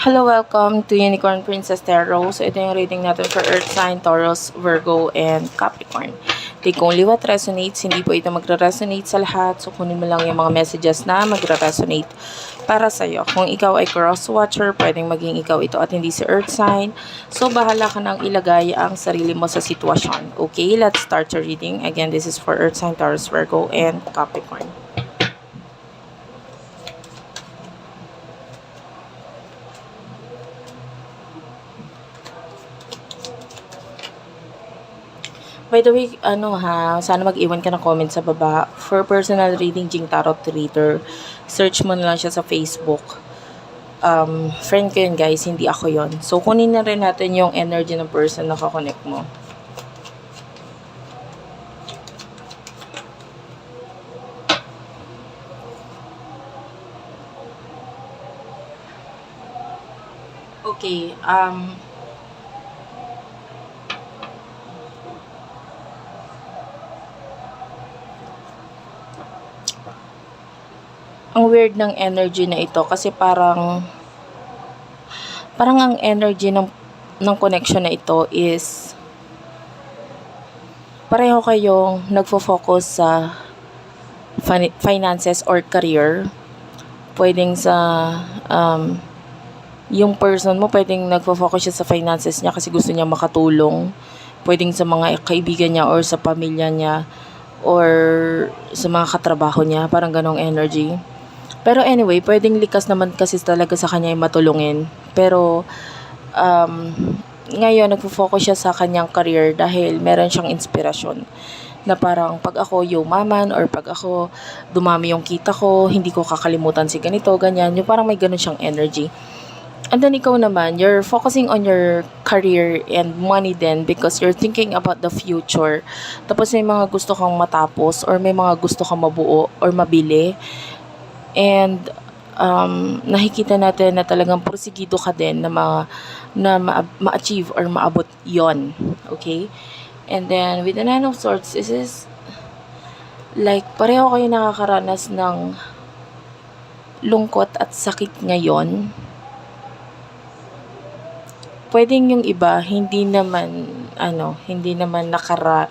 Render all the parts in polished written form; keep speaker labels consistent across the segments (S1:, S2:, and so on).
S1: Hello, welcome to Unicorn Princess Tarot. So, ito yung reading natin for Earth sign, Taurus, Virgo, and Capricorn. Take only what resonates. Hindi po ito magre-resonate sa lahat. So, kunin mo lang yung mga messages na magre-resonate para sa'yo. Kung ikaw ay cross-watcher, pwedeng maging ikaw ito at hindi si Earth sign. So, bahala ka nang ilagay ang sarili mo sa sitwasyon. Okay, let's start your reading. Again, this is for Earth sign, Taurus, Virgo, and Capricorn. By the way, sana mag-iwan ka ng comment sa baba. For personal reading, Jing Tarot Reader, search mo na lang siya sa Facebook. Friend ko yun guys, hindi ako yon. So, kunin na rin natin yung energy ng person na kakonect mo. Okay, ang weird ng energy na ito kasi parang ang energy ng connection na ito is pareho kayong nagfo-focus sa finances or career. Pwedeng sa yung person mo pwedeng nagfo-focus siya sa finances niya kasi gusto niya makatulong. Pwedeng sa mga kaibigan niya or sa pamilya niya or sa mga katrabaho niya, parang ganong energy. Pero anyway, pwedeng likas naman kasi talaga sa kanya yung matulungin. Pero, ngayon, nagpo-focus siya sa kanyang career dahil meron siyang inspirasyon. Na parang, pag ako yumaman or pag ako dumami yung kita ko, hindi ko kakalimutan si ganito, ganyan. Yung parang may ganun siyang energy. And then ikaw naman, you're focusing on your career and money then because you're thinking about the future. Tapos may mga gusto kang matapos or may mga gusto kang mabuo or mabili. And nakikita natin na talagang porsigido ka din na ma-achieve or maabot yon. Okay? And then with the Nine of Swords, this is like pareho kayo nakakaranas ng lungkot at sakit ngayon. Pwedeng yung iba hindi naman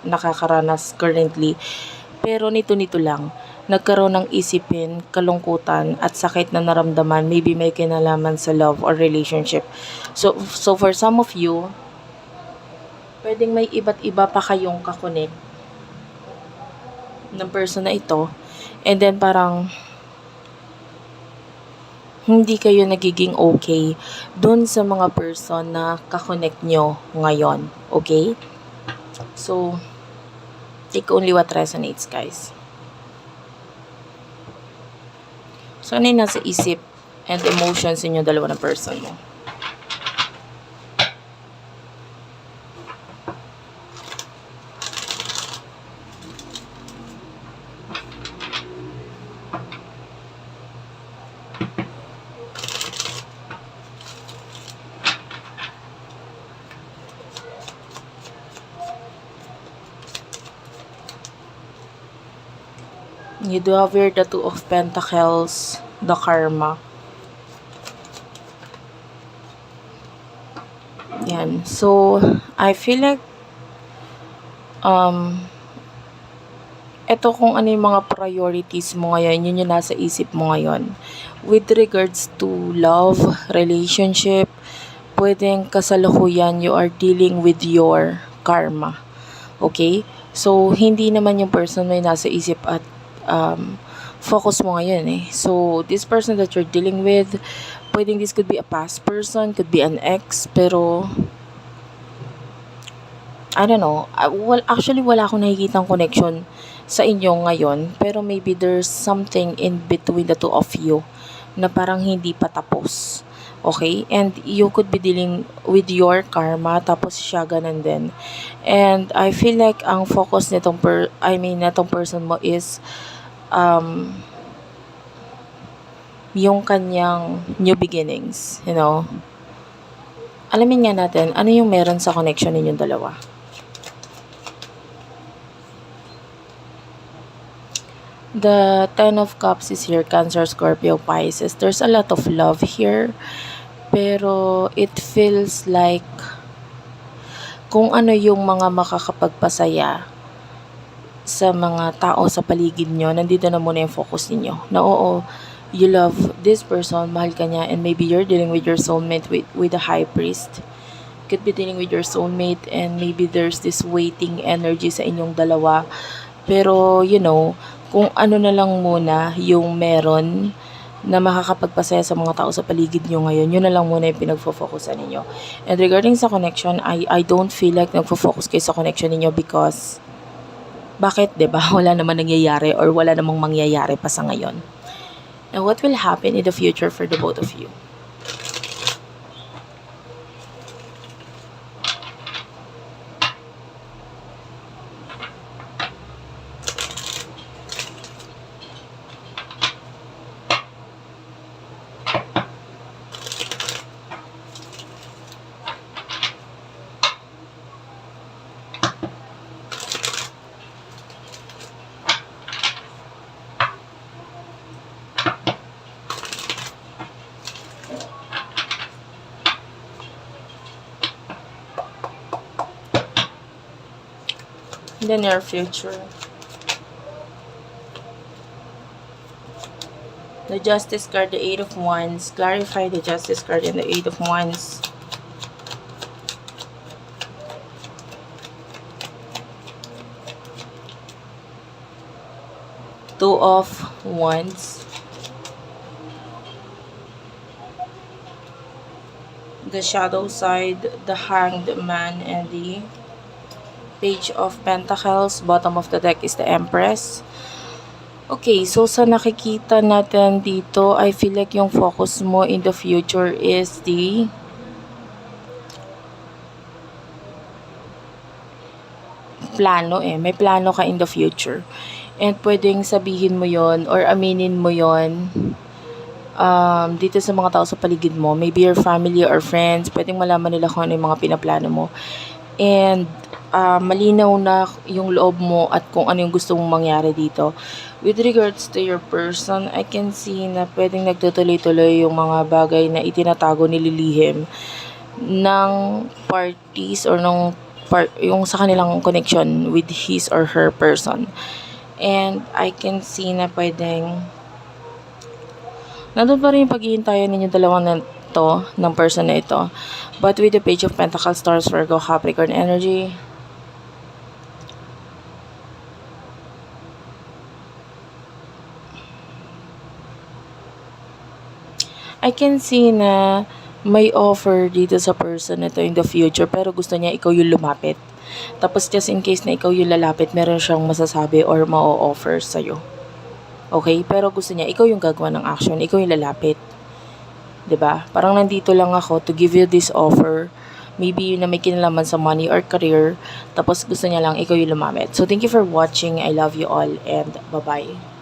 S1: nakakaranas currently, pero nito lang nagkaroon ng isipin, kalungkutan at sakit na naramdaman, maybe may kinalaman sa love or relationship. So for some of you, pwedeng may iba't iba pa kayong kakonect ng person na ito, and then parang hindi kayo nagiging okay dun sa mga person na kakonect nyo ngayon. Okay? So, take only what resonates, guys. So, ano yung nasa isip and emotions inyo dalawa ng person mo? You do have here the Two of Pentacles, the Karma. Yan. So, I feel like ito kung ano yung mga priorities mo ngayon, yun yung nasa isip mo ngayon. With regards to love, relationship, pwedeng kasalukuyan you are dealing with your karma. Okay? So, hindi naman yung person mo yung nasa isip at focus mo ngayon eh. So, this person that you're dealing with, pwedeng this could be a past person, could be an ex, pero I don't know. Actually, wala akong nakikitang connection sa inyo ngayon, pero maybe there's something in between the two of you na parang hindi pa tapos. Okay? And you could be dealing with your karma, tapos siya ganun din. And I feel like ang focus nitong natong person mo is yung kanyang new beginnings, you know. Alamin nga natin, ano yung meron sa connection ninyong dalawa. The Ten of Cups is here, Cancer, Scorpio, Pisces. There's a lot of love here. Pero it feels like kung ano yung mga makakapagpasaya sa mga tao sa paligid nyo, nandito na muna yung focus ninyo. Na oo, you love this person, mahal ka niya, and maybe you're dealing with your soulmate with the high priest. Could be dealing with your soulmate and maybe there's this waiting energy sa inyong dalawa. Pero, kung ano na lang muna yung meron na makakapagpasaya sa mga tao sa paligid nyo ngayon, yun na lang muna yung pinagfo-focusan ninyo. And regarding sa connection, I don't feel like nagfo-focus kayo sa connection ninyo because bakit, 'di ba? Wala namang nangyayari or wala namang mangyayari pa sa ngayon. And what will happen in the future for the both of you? In the near future. The Justice card, the Eight of Wands. Clarify the Justice card and the Eight of Wands. Two of Wands. The Shadow side, the Hanged Man, and the Page of Pentacles. Bottom of the deck is the Empress. Okay, so sa nakikita natin dito, I feel like yung focus mo in the future is the plano May plano ka in the future. And pwedeng sabihin mo yon or aminin mo yon dito sa mga tao sa paligid mo. Maybe your family or friends. Pwedeng malaman nila kung ano yung mga pinaplano mo. And malinaw na yung loob mo at kung ano yung gusto mong mangyari dito. With regards to your person, I can see na pwedeng nagtutuloy-tuloy yung mga bagay na itinatago, nililihim ng parties or yung sa kanilang connection with his or her person. And I can see na pwedeng nandun pa rin yung paghihintayan ninyo dalawang na to, ng person na ito. But with the Page of Pentacles, Taurus, Virgo, Capricorn energy, I can see na may offer dito sa person na to in the future pero gusto niya ikaw yung lumapit. Tapos just in case na ikaw yung lalapit, meron siyang masasabi or ma-offer sa'yo. Okay? Pero gusto niya ikaw yung gagawa ng action, ikaw yung lalapit. 'Di ba? Parang nandito lang ako to give you this offer. Maybe yun na may kinalaman sa money or career. Tapos gusto niya lang ikaw yung lumapit. So thank you for watching. I love you all and bye-bye.